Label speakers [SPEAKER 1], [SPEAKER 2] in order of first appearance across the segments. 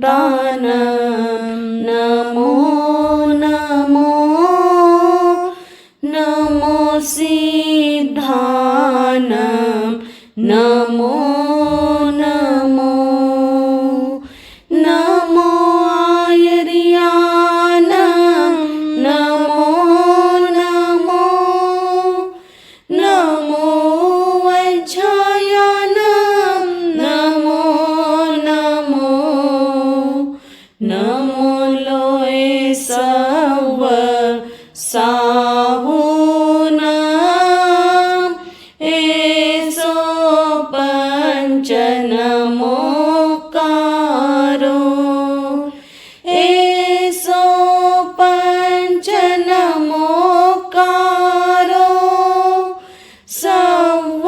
[SPEAKER 1] नमो नमो नमो सिद्धानं नमो नमो नमो आयर्यानं नमो नमो नमो वज्रायानं नमो नमो नमो लोये सव साहुनां एसो पंच नमोकारो एसो पंच नमोकारो सव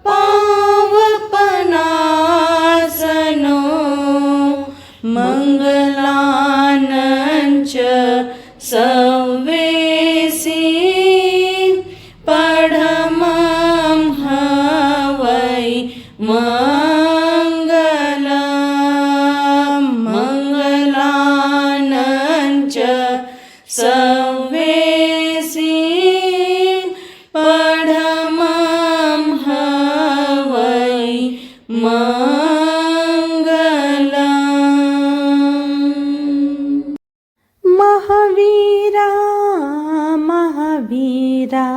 [SPEAKER 1] पावपनासनो मंगलानंच सवेसी पढमं हवै मंगलं मंगलानंच सवेसी पढमं हवै मंगलम्। महावीरा महावीरा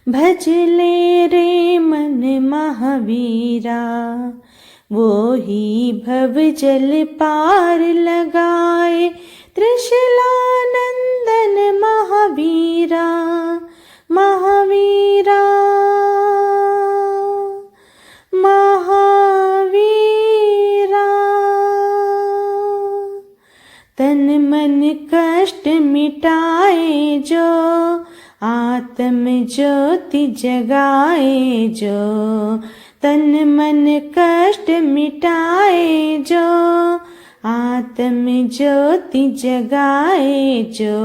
[SPEAKER 1] भजले रे मन महावीरा वो ही भव जल पार लगाए त्रिशूलानंदन महावीरा महावीरा महावीरा तन मन कष्ट मिटाए जो आत्म ज्योति जगाए जो तन मन कष्ट मिटाए जो आत्म ज्योति जगाए जो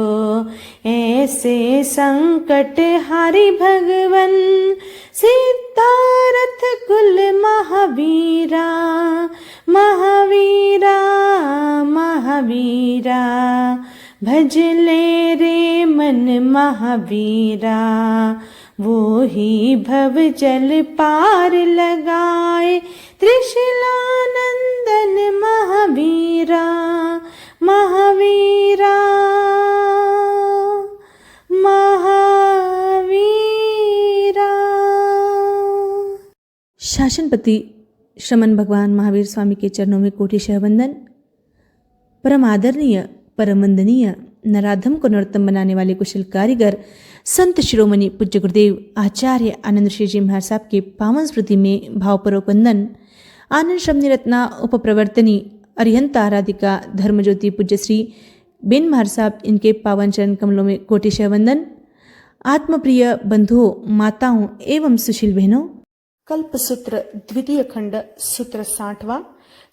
[SPEAKER 1] ऐसे संकट हारी भगवन सिद्धार्थ कुल महावीरा महावीरा महावीरा भजले रे मन महावीरा वो ही भव जल पार लगाए त्रिशूलानंदन महावीरा महावीरा महावीरा।
[SPEAKER 2] शासनपति श्रमण भगवान महावीर स्वामी के चरणों में कोटिशः वंदन। परम आदरणीय परम वंदनीय नराधम को नरोत्तम बनाने वाले कुशल कारीगर संत शिरोमणि पूज्य गुरुदेव आचार्य आनंद श्री जी महाराज साहब के पावन स्मृति में भावपूर्वक वंदन। आनंद श्रमणी रत्ना उपप्रवर्तनी अरिहंत आराधिका धर्मज्योति पूज्य श्री बेन महाराज साहब इनके पावन चरण कमलों में कोटिशः वंदन। आत्मप्रिय बंधुओं माताओं एवं सुशील बहनों,
[SPEAKER 3] कल्पसूत्र द्वितीय खंड सूत्र 60वां।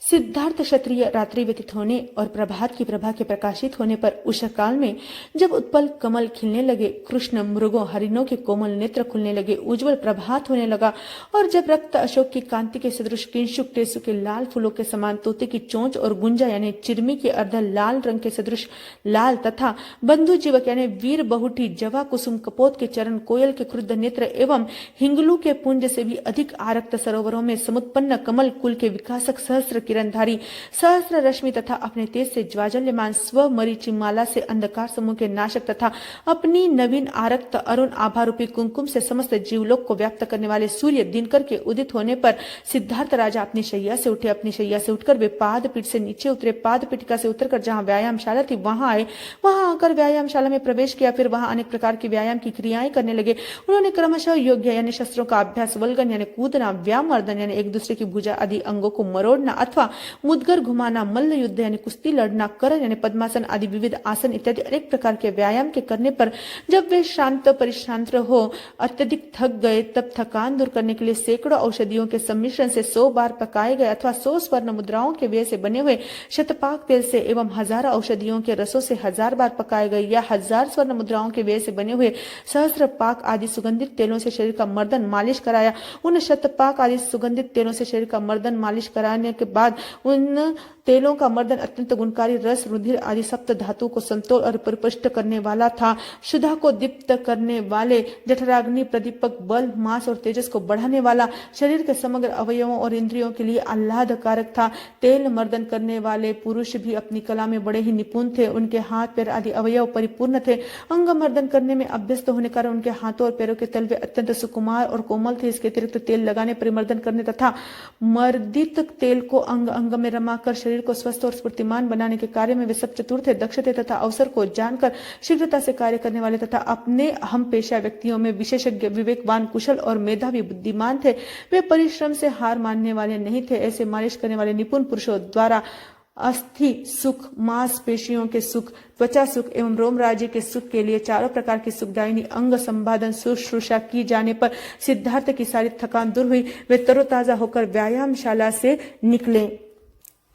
[SPEAKER 3] सिद्धार्थ क्षत्रिय रात्रि व्यतीत होने और प्रभात की प्रभा के प्रकाशित होने पर उषा काल में जब उत्पल कमल खिलने लगे, कृष्ण मृगों हरिणों के कोमल नेत्र खुलने लगे, उज्जवल प्रभात होने लगा और जब रक्त अशोक की कांति के सदृश किंशुक टेसु के लाल फूलों के समान तोते की चोंच और गुंजा यानी चिरमी के अर्ध लाल रंग के सदृश लाल तथा बंधु जीवक यानी वीर बहुटी जवा कुसुम कपोत के चरण, कोयल के क्रुद्ध नेत्र एवं हिंगलू के पुंज से भी अधिक आरक्त सरोवरों में समुत्पन्न कमल कुल के विकासक सहस्र किरणधारी सहस्र रश्मि तथा अपने तेज से ज्वाजल्यमान स्व मरीचिमाला से अंधकार समूह के नाशक तथा अपनी नवीन आरक्त अरुण आभा रूपी कुंकुम से समस्त जीवलोक को व्याप्त करने वाले सूर्य दिनकर के उदित होने पर सिद्धार्थ राजा अपनी शैया से उठे। अपनी शैया से उठकर वे पाद पीठ से नीचे उतरे, पाद पीठिका से उतरकर जहाँ व्यायामशाला थी वहां आए, वहां आकर व्यायामशाला में प्रवेश किया। फिर वहां अनेक प्रकार की व्यायाम की क्रियाएं करने लगे। उन्होंने क्रमशः योग्य यानी शस्त्रों का अभ्यास, वल्गन यानी कूदना, व्यामर्दन यानी एक दूसरे की भुजा आदि अंगों को मरोड़ना अथवा मुदगर घुमाना, मल्ल युद्ध यानी कुश्ती लड़ना, करण यानी पद्मासन आदि विविध आसन इत्यादि अनेक प्रकार के व्यायाम के करने पर जब वे शांत परिश्रांत हो अत्यधिक थक गए, तब थकान दूर करने के लिए सैकड़ों औषधियों के सम्मिश्रण से 100 बार पकाए गए अथवा 100 स्वर्ण मुद्राओं के व्यय से बने हुए शतपाक तेल से एवं हजारों औषधियों के रसों से 1000 बार पकाए गए या 1000 स्वर्ण मुद्राओं के व्यय से बने हुए सहस्त्र पाक आदि सुगंधित तेलों से शरीर का मर्दन मालिश कराया। उन शतपाक आदि सुगंधित तेलों से शरीर का मर्दन मालिश कराने के बाद बाद उन तेलों का मर्दन अत्यंत गुणकारी रस, रुधिर आदि सप्त धातु को संतोल और परिपुष्ट करने वाला था। शुद्धा को दीप्त करने वाले, जठराग्नि प्रदीपक, बल, मांस और तेजस को बढ़ाने वाला, शरीर के समग्र अवयवों और इंद्रियों के लिए आह्लादकारक था। तेल मर्दन करने वाले पुरुष भी अपनी कला में बड़े ही निपुण थे। उनके हाथ पैर आदि अवयव परिपूर्ण थे। अंग मर्दन करने में अभ्यस्त होने कारण उनके हाथों और पैरों के तलवे अत्यंत सुकुमार और कोमल थे। इसके अतिरिक्त तेल लगाने, परिमर्दन करने तथा मर्दित तेल को अंग अंग में रमाकर शरीर को स्वस्थ और स्फूर्तिमान बनाने के कार्य में वे सब चतुर थे। दक्ष थे तथा अवसर को जानकर शीघ्रता से कार्य करने वाले तथा अपने हम पेशा व्यक्तियों में विशेषज्ञ, विवेकवान, कुशल और मेधावी बुद्धिमान थे। वे परिश्रम से हार मानने वाले नहीं थे। ऐसे मालिश करने वाले निपुण पुरुषों द्वारा अस्थि सुख, मांस पेशियों के सुख, त्वचा सुख एवं रोम राज्य के सुख के लिए चारों प्रकार की सुखदायिनी अंग संबाधन शुश्रूषा की जाने पर सिद्धार्थ की सारी थकान दूर हुई। वे तरोताजा होकर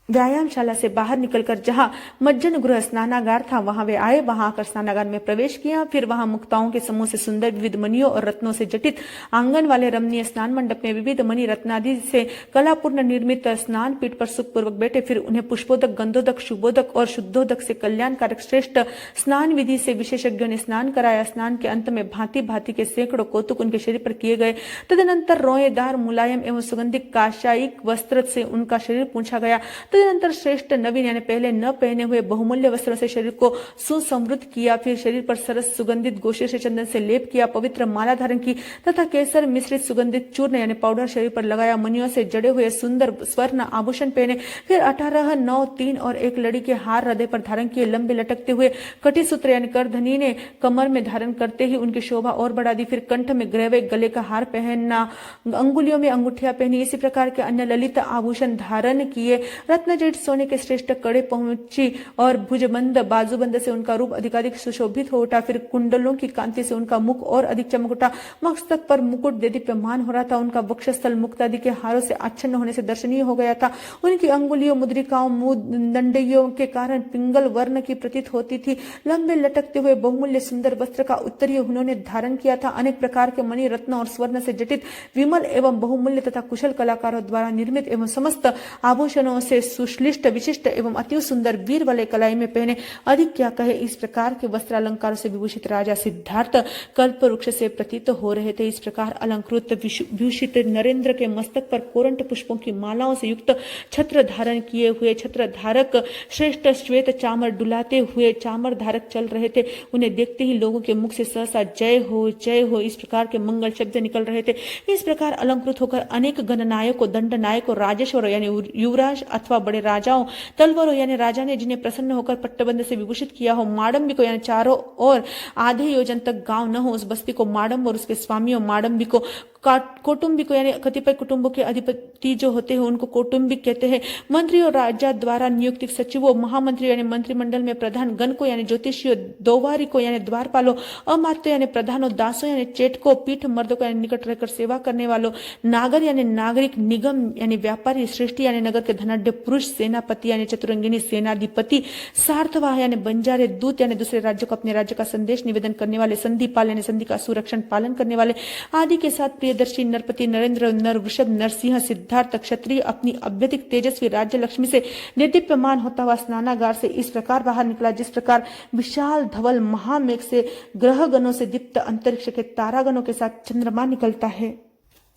[SPEAKER 3] व्यायामशाला से बाहर निकलकर जहां मज्जन गृह स्नानागार था वहां वे आए। वहां आकर स्नानागार में प्रवेश किया। फिर वहां मुक्ताओं के समूह से सुंदर विविध मणियों और रत्नों से जटित आंगन वाले रमणीय स्नान मंडप में विविध मणि रत्नादि से कलापूर्ण निर्मित स्नान पीठ पर सुखपूर्वक बैठे। फिर उन्हें पुष्पोदक, गंधोदक, शुभोदक और शुद्धोदक से कल्याणकारक श्रेष्ठ स्नान विधि से विशेषज्ञों ने स्नान कराया। स्नान के अंत में भांति भांति के सैकड़ों कौतुक उनके शरीर पर किए गए। तदनंतर रोएदार, मुलायम एवं सुगंधित काशायिक वस्त्र से उनका शरीर पूछा गया। तदनंतर श्रेष्ठ नवीन यानी पहले न पहने हुए बहुमूल्य वस्त्रों से शरीर को सुसमृद्ध किया। फिर शरीर पर सरस सुगंधित गोशे से चंदन से लेप किया। पवित्र माला धारण की तथा केसर मिश्रित सुगंधित चूर्ण यानी पाउडर शरीर पर लगाया। मणियों से जड़े हुए सुंदर स्वर्ण आभूषण पहने। फिर 18, 9, 3 और 1 लड़ी के हार हृदय पर धारण किए। लंबे लटकते हुए कटी सूत्र यानी करधनी ने कमर में धारण करते ही उनकी शोभा और बढ़ा दी। फिर कंठ में ग्रहवे, गले का हार पहनना, अंगुलियों में अंगूठियां पहनी। इसी प्रकार के अन्य ललित आभूषण धारण किए। रत्नजड़ित सोने के श्रेष्ठ कड़े पहुंची और भुजबंद, बाजूबंद से उनका रूप अधिकाधिक सुशोभित हो उठा। फिर कुंडलों की कांति से उनका मुख और अधिक चमक उठा। मस्तक पर मुकुट देदीप्यमान हो रहा था। उनका वक्षस्थल मुक्तादि के हारों से आच्छन्न होने से दर्शनीय हो गया था। उनकी अंगुलियों, मुद्रिकाओं, दंडियों के कारण पिंगल वर्ण की प्रतीत होती थी। लंबे लटकते हुए बहुमूल्य सुंदर वस्त्र का उत्तरीय उन्होंने धारण किया था। अनेक प्रकार के मणि, रत्न और स्वर्ण से जटित विमल एवं बहुमूल्य तथा कुशल कलाकारों द्वारा निर्मित एवं समस्त आभूषणों से सुश्लिष्ट, विशिष्ट एवं अति सुंदर वीर वाले कलाई में पहने। अधिक क्या कहे, इस प्रकार के वस्त्र अलंकारों से विभूषित राजा सिद्धार्थ कल्प वृक्ष से प्रतीत हो रहे थे। इस प्रकार अलंकृत विभूषित नरेंद्र के मस्तक पर कोरंट पुष्पों की मालाओं से युक्त छत्र धारण किए हुए छत्र धारक श्रेष्ठ श्वेत चामर डुलाते हुए चामर धारक चल रहे थे। उन्हें देखते ही लोगों के मुख से सहसा जय हो इस प्रकार के मंगल शब्द निकल रहे थे। इस प्रकार अलंकृत होकर अनेक गणनायकों, दंडनायकों, राजेश्वरों यानी युवराज अथवा बड़े राजाओं, तलवारों यानी राजा ने जिन्हें प्रसन्न होकर पट्टबंध से विभूषित किया हो, माडम्बिकों यानी चारों ओर आधे योजन तक गांव न हो उस बस्ती को माडम्ब और उसके स्वामियों माडम्बिकों, कौटुंबिकों यानी कतिपय कुटुंबों के अधिपति जो होते हैं उनको कौटुंबिक कहते हैं। मंत्री और राजा द्वारा नियुक्त सचिवों, महामंत्री यानी मंत्रिमंडल में प्रधान, गण को यानी ज्योतिषियों, दोवारिकों यानी द्वारपालों, अमात्य यानी प्रधानों, दासों यानी चेटकों, पीठ मर्दों यानी निकट रहकर सेवा करने वालों, नागर यानी नागरिक, निगम यानी व्यापारी, सृष्टि यानी नगर के धनाढ्य पुरुष, सेनापति यानी चतुरंगिनी सेनाधिपति, सार्थवाह यानी बंजारे, दूत यानी दूसरे राज्यों को अपने राज्य का संदेश निवेदन करने वाले, संधिपाल यानी संधि का सुरक्षण पालन करने वाले आदि के साथ प्रियदर्शी नरपति, नरेंद्र, नर वृषभ, नरसिंह, सिद्धार्थ क्षत्रिय अपनी अत्यधिक तेजस्वी राज्य लक्ष्मी से निर्दीप्यमान होता हुआ स्नानागार से इस प्रकार बाहर निकला जिस प्रकार विशाल धवल महामेघ से ग्रहगणों से दीप्त अंतरिक्ष के तारागणों के साथ चंद्रमा निकलता है।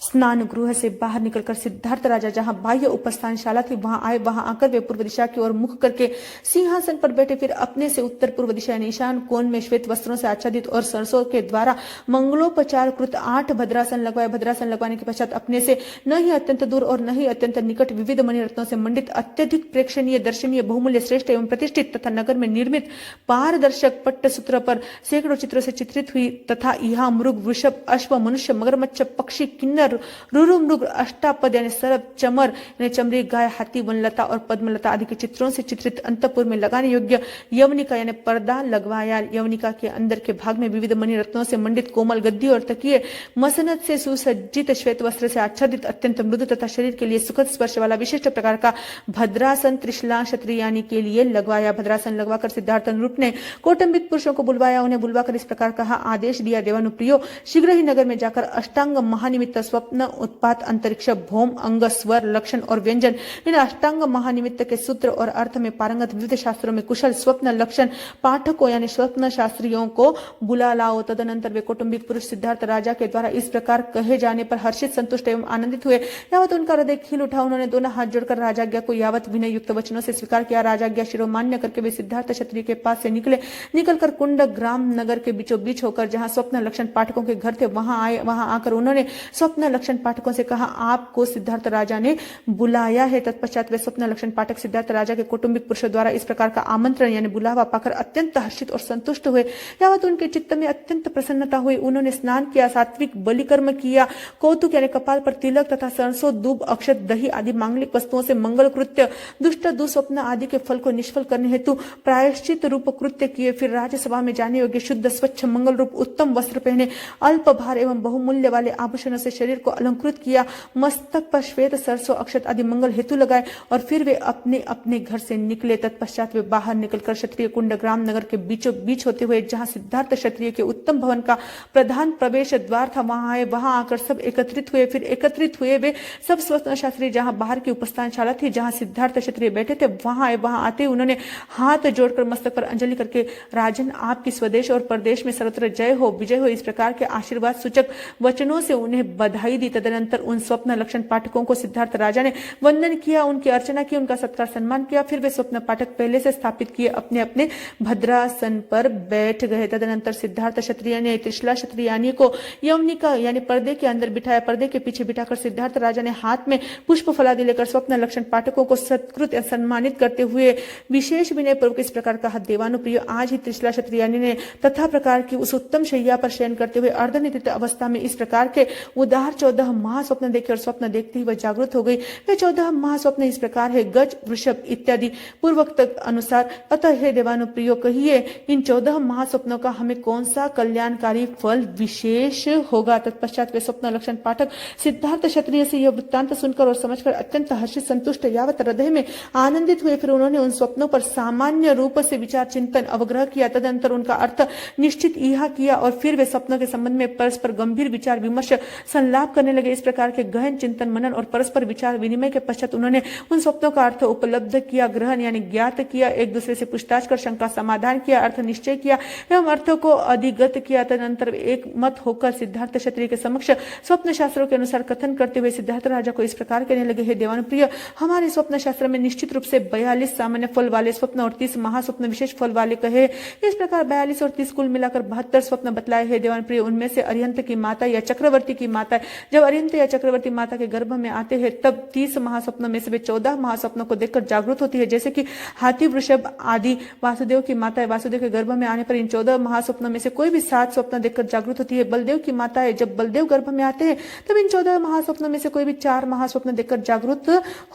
[SPEAKER 3] स्नान गृह से बाहर निकलकर सिद्धार्थ राजा जहां बाह्य उपस्थानशाला थी वहां आए। वहां आकर वे पूर्व दिशा की ओर मुख करके सिंहासन पर बैठे। फिर अपने से उत्तर पूर्व दिशा यानी ईशान कोण में श्वेत वस्त्रों से आच्छादित और सरसों के द्वारा मंगलोपचार कृत 8 भद्रासन लगवाए। भद्रासन लगवाने के पश्चात अपने से न ही अत्यंत दूर और न ही अत्यंत निकट विविध मणिरत्नों से मंडित अत्यधिक प्रेक्षणीय, दर्शनीय, बहुमूल्य, श्रेष्ठ एवं प्रतिष्ठित तथा नगर में निर्मित पारदर्शक पट्टसूत्र पर सैकड़ों चित्रों से चित्रित हुई तथा यहाँ मृग, वृषभ, अश्व, मनुष्य, मगरमच्छ, पक्षी, किन्नर, रुरु मृग, अष्टापद यानी सरब, चमर यानी चमड़ी, गाय, हाथी, वनलता और पद्मलता आदि के चित्रों से चित्रित अंतपुर में लगाने योग्य यवनिका यानी पर्दा लगवाया। यवनिका के अंदर के भाग में विविध मणि रत्नों से मंडित कोमल गद्दी और तकिए, मसनद से सुसज्जित श्वेत वस्त्र से आच्छादित अत्यंत मृदु तथा शरीर के लिए सुखद स्पर्श वाला विशिष्ट प्रकार का भद्रासन त्रिशला क्षत्रियानी के लिए लगवाया। भद्रासन लगवाकर सिद्धार्थ अनुरूप ने कौटुंबिक पुरुषों को बुलवाया। उन्हें बुलवाकर इस प्रकार कहा, आदेश दिया, देवानुप्रियो शीघ्र ही नगर में जाकर अष्टांग महानिमित्त स्वप्न, उत्पात, अंतरिक्ष, भौम, अंग, स्वर, लक्षण और व्यंजन इन अष्टांग महानिमित्त के सूत्र और अर्थ में पारंगत विविध शास्त्रों में कुशल स्वप्न लक्षण पाठकों यानी स्वप्न शास्त्रियों को बुला लाओ। तदनंतर वे कौटुंबिक पुरुष सिद्धार्थ राजा के द्वारा इस प्रकार कहे जाने पर हर्षित, संतुष्ट एवं आनंदित हुए। यावत उनका हृदय खिल उठा, उन्होंने दोनों हाथ जोड़कर राजाज्ञा को यावत विनय युक्त वचनों से स्वीकार किया। राजाज्ञा शिरोमान्य करके वे सिद्धार्थ क्षत्रिय के पास से निकलकर कुंड ग्राम नगर के बीचों बीच होकर जहां स्वप्न लक्षण पाठकों के घर थे वहां आए। वहां आकर उन्होंने स्वप्न लक्षण पाठकों से कहा, आपको सिद्धार्थ राजा ने बुलाया है। तत्पश्चात वे स्वप्न लक्षण पाठक सिद्धार्थ राजा के कौटुंबिक पुरुषों द्वारा इस प्रकार का आमंत्रण यानी बुलावा पाकर अत्यंत हर्षित और संतुष्ट हुए। यावत उनके चित्त में अत्यंत प्रसन्नता हुई, उन्होंने स्नान किया, सात्विक बलिकर्म किया, कौतुक यानी कपाल पर तिलक तथा सरसों, दूब, अक्षत, दही आदि मांगलिक वस्तुओं से मंगल कृत्य, दुष्ट दुस्वप्न आदि के फल को निष्फल करने हेतु प्रायश्चित रूप कृत्य किए। फिर राज्यसभा में जाने योग्य शुद्ध स्वच्छ मंगल रूप उत्तम वस्त्र पहने, अल्प भार एवं बहुमूल्य वाले आभूषणों से शरीर को अलंकृत किया, मस्तक पर श्वेत, सरसों, अक्षत आदि मंगल हेतु लगाए और फिर वे अपने अपने घर से निकले। तत्पश्चात वे बाहर निकलकर क्षत्रिय कुंड ग्राम नगर के बीचों बीच होते हुए जहां सिद्धार्थ क्षत्रिय के उत्तम भवन का प्रधान प्रवेश द्वार था वहां आए। वहां आकर सब एकत्रित हुए। फिर एकत्रित हुए वे सब स्वप्न शास्त्री जहां बाहर की उपस्थानशाला थी जहां सिद्धार्थ क्षत्रिय बैठे थे वहां आए। वहां आते उन्होंने हाथ जोड़कर मस्तक पर अंजलि करके, राजन आपकी स्वदेश और परदेश में सर्वत्र जय हो, विजय हो, इस प्रकार के आशीर्वाद सूचक वचनों से उन्हें बधाई दी। तदनंतर उन स्वप्न लक्षण पाठकों को सिद्धार्थ राजा ने वंदन किया, उनकी अर्चना की, उनका सत्कार सम्मान किया। फिर वे स्वप्न पाठक पहले से स्थापित किए अपने अपने भद्रासन पर बैठ गए। तदनंतर सिद्धार्थ क्षत्रिय ने त्रिशला क्षत्रियानी को यवनिका यानी पर्दे के अंदर बिठाया। पर्दे के पीछे बिठाकर सिद्धार्थ राजा ने हाथ में पुष्प फलादि लेकर स्वप्न लक्षण पाठकों को सत्कृत सम्मानित करते हुए विशेष विनय पूर्वक इस प्रकार कहा, देवानुप्रिय, आज ही त्रिशला क्षत्रियानी ने तथा प्रकार की उस उत्तम शैया पर शयन करते हुए अर्धनिद्रित अवस्था में इस प्रकार के उदार 14 महास्वप्न देखे और स्वप्न देखते ही वह जागृत हो गई। वे 14 महास्वप्न इस प्रकार है, गज, वृषभ इत्यादि पूर्वक अनुसार। अतः हे देवानुप्रियो, कहिए इन 14 महास्वप्नों का हमें कौन सा कल्याणकारी फल विशेष होगा। तत्पश्चात वे स्वप्न लक्षण पाठक सिद्धार्थ क्षत्रिय से यह वृत्तांत सुनकर और समझकर अत्यंत हर्षित, संतुष्ट, यावत हृदय में आनंदित हुए। फिर उन्होंने उन स्वप्नों पर सामान्य रूप से विचार, चिंतन, अवग्रह किया। तदंतर उनका अर्थ निश्चित यह किया और फिर वे स्वप्नों के संबंध में परस्पर गंभीर विचार विमर्श संलाप करने लगे। इस प्रकार के गहन चिंतन, मनन और परस्पर विचार विनिमय के पश्चात उन्होंने उन स्वप्नों का अर्थ उपलब्ध किया, ग्रहण यानी ज्ञात किया, एक दूसरे से पूछताछ कर शंका समाधान किया, अर्थ निश्चय किया एवं अर्थों को अधिगत किया। तदनंतर एक मत होकर सिद्धार्थ क्षत्रिय के समक्ष स्वप्न शास्त्रों के अनुसार कथन करते हुए सिद्धार्थ राजा को इस प्रकार कहने लगे, हे देवानुप्रिय, हमारे स्वप्न शास्त्र में निश्चित रूप से 42 सामान्य फल वाले स्वप्न और 30 महास्वप्न विशेष फल वाले कहे। इस प्रकार 42 और 30 कुल मिलाकर 72 स्वप्न बतलाए। हे देवानुप्रिय, उनमें से अरिहंत की माता या चक्रवर्ती की माता, जब अरिहंत या चक्रवर्ती माता के गर्भ में आते हैं तब 30 महास्वप्नों में से वे 14 महास्वप्नों को देखकर जागृत होती है। जैसे कि हाथी, वृषभ आदि वासुदेव की माता है, वासुदेव के गर्भ में आने पर इन 14 महास्वप्नों में से कोई भी 7 स्वप्न देखकर जागृत होती है। बलदेव की माता है, जब बलदेव गर्भ में आते हैं तब इन 14 महास्वप्नों में से कोई भी 4 महास्वप्न देखकर जागृत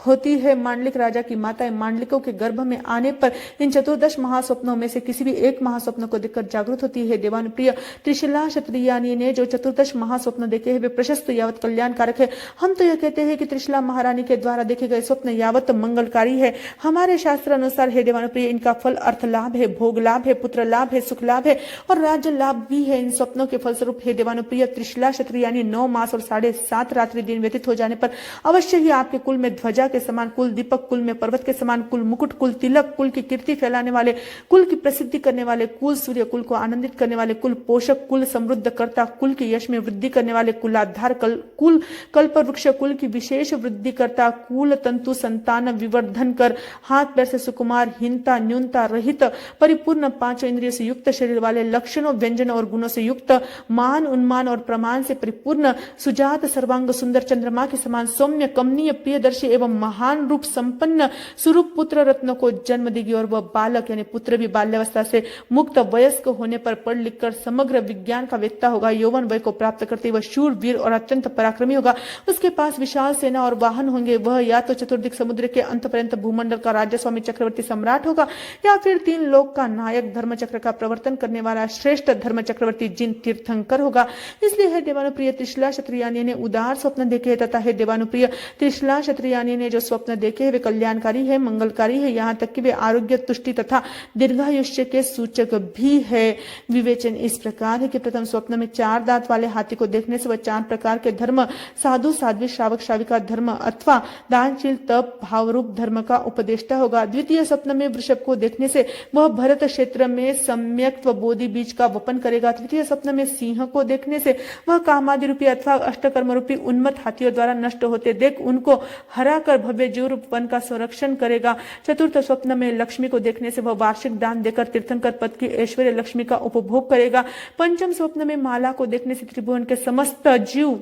[SPEAKER 3] होती है। मांडलिक राजा की माता है, मांडलिकों के गर्भ में आने पर इन 14 महास्वप्नों में से किसी भी एक महास्वप्न को देखकर जागृत होती है। देवानुप्रिय, त्रिशला क्षत्रियानी ने जो 14 महास्वप्न देखे हैं वे प्रशस्त यावत कल्याणकारक है। हम तो यह कहते हैं कि त्रिशला महारानी के द्वारा देखे गए स्वप्न यावत मंगलकारी है। हमारे शास्त्र अनुसार हे देवानुप्रिय, इनका फल अर्थ लाभ है, भोग लाभ है, पुत्र लाभ है, सुख लाभ है और राज्य लाभ भी है। इन स्वप्नों के फलस्वरूप हे देवानुप्रिय, त्रिशला क्षत्रियानी 9 मास और 7.5 रात्रि दिन व्यतीत हो जाने पर अवश्य ही आपके कुल में ध्वजा के समान, कुल दीपक, कुल में पर्वत के समान, कुल मुकुट, कुल तिलक, कुल की कीर्ति फैलाने वाले, कुल की प्रसिद्धि करने वाले, कुल सूर्य, कुल को आनंदित करने वाले, कुल पोषक, कुल समृद्ध करता, कुल के यश में वृद्धि करने वाले, कुलाधार, कुल कल्प वृक्ष, कुल की विशेष वृद्धि करता, कुल तंतु संतान विवर्धन कर, हाथ पैर से सुकुमार, हीनता न्यूनता रहित, परिपूर्ण 5 इंद्रियों से युक्त शरीर वाले, लक्षणों, व्यंजनों और गुणों से युक्त, मान, उन्मान और प्रमाण से परिपूर्ण, सुजात, सर्वांग सुंदर, चंद्रमा के समान, सौम्य, कमनीय, प्रियदर्शी एवं महान रूप संपन्न स्वरूप पुत्र रत्नों को जन्म देगी। और वह बालक यानी पुत्र भी बाल्यावस्था से मुक्त वयस्क होने पर पढ़ लिखकर समग्र विज्ञान का वेत्ता होगा। यौवन वय को प्राप्त करते वह शूर, वीर और अत्यंत पराक्रमी होगा। उसके पास विशाल सेना और वाहन होंगे। वह या तो चतुर्दिक समुद्र के अंत पर्यंत भूमंडल का राज्य स्वामी चक्रवर्ती सम्राट होगा या फिर 3 लोक का नायक, धर्मचक्र का प्रवर्तन करने वाला श्रेष्ठ धर्म चक्रवर्ती जिन तीर्थंकर होगा। इसलिए हे देवानुप्रिय, त्रिशला क्षत्रियानी ने उदार स्वप्न देखे हैं तथा हे देवानुप्रिय, त्रिशला क्षत्रियानी ने जो स्वप्न देखे हैं वे कल्याणकारी है, मंगलकारी है, यहाँ तक कि वे आरोग्य, तुष्टि तथा दीर्घायुष्य के सूचक भी है। विवेचन इस प्रकार है कि प्रथम स्वप्न में 4 दांत वाले हाथी को देखने से वह 4 प्रकार प्रकार के धर्म, साधु साध्वी श्रावक श्राविका धर्म अथवा दानशील तप भावरूप धर्म का उपदेष्टा होगा। द्वितीय स्वप्न में वृषभ को देखने से वह भरत क्षेत्र में सम्यक्त्व बोधि बीज का वपन करेगा। तृतीय स्वप्न में सिंह को देखने से वह कामादि रूपी अथवा अष्टकर्म रूपी उन्मत्त हाथियों द्वारा नष्ट होते देख उनको हरा कर भव्य जीव रूप वन का संरक्षण करेगा। चतुर्थ स्वप्न में लक्ष्मी को देखने से वह वार्षिक दान देकर तीर्थंकर पद की ऐश्वर्य लक्ष्मी का उपभोग करेगा। पंचम स्वप्न में माला को देखने से त्रिभुवन के समस्त जीव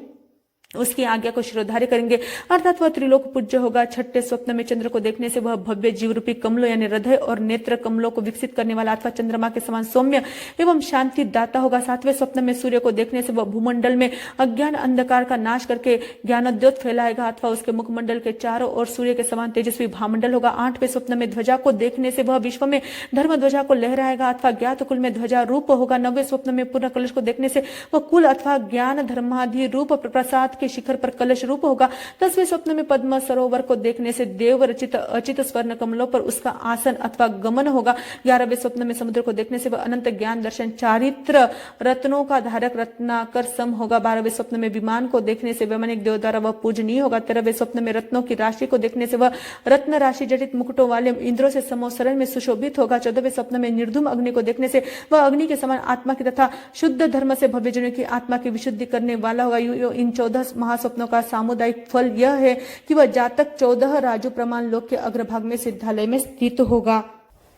[SPEAKER 3] उसकी आज्ञा को शिरोधार्य करेंगे, अर्थात वह त्रिलोक पूज्य होगा। छठे स्वप्न में चंद्र को देखने से वह भव्य जीव रूपी कमलों यानी हृदय और नेत्र कमलों को विकसित करने वाला अथवा चंद्रमा के समान सौम्य एवं शांति दाता होगा। सातवें स्वप्न में सूर्य को देखने से वह भूमंडल में अज्ञान अंधकार का नाश करके ज्ञानोद्योत फैलाएगा अथवा उसके मुखमंडल के चारों ओर सूर्य के समान तेजस्वी भामंडल होगा। आठवें स्वप्न में ध्वजा को देखने से वह विश्व में धर्म ध्वजा को लहराएगा अथवा ज्ञात कुल में ध्वजा रूप होगा। नौवें स्वप्न में पूर्ण कलश को देखने से वह कुल अथवा ज्ञान धर्माधि रूप प्रसाद के शिखर पर कलश रूप होगा। 10वें स्वप्न में पद्म सरोवर को देखने से देव रचित अचित स्वर्ण कमलों पर उसका आसन अथवा गमन होगा। 11वें स्वप्न में समुद्र को देखने से वह अनंत ज्ञान दर्शन चारित्र रत्नों का धारक रत्नाकर सम होगा। 12वें स्वप्न में विमान को देखने से वैमानिक देव द्वारा वह पूजनीय होगा। 13वें स्वप्न में रत्नों की राशि को देखने से वह रत्न राशि जटित मुकुटों वाले इंद्रों से समोसरण में सुशोभित होगा। 14वें स्वप्न में निर्धूम अग्नि को देखने से वह अग्नि के समान आत्मा की तथा शुद्ध धर्म से भव्य जनों की आत्मा की विशुद्धि करने वाला होगा। इन 14 महास्वप्नों का सामुदायिक फल यह है कि वह जातक 14 राजू प्रमाण लोक के अग्रभाग में सिद्धालय में स्थित होगा।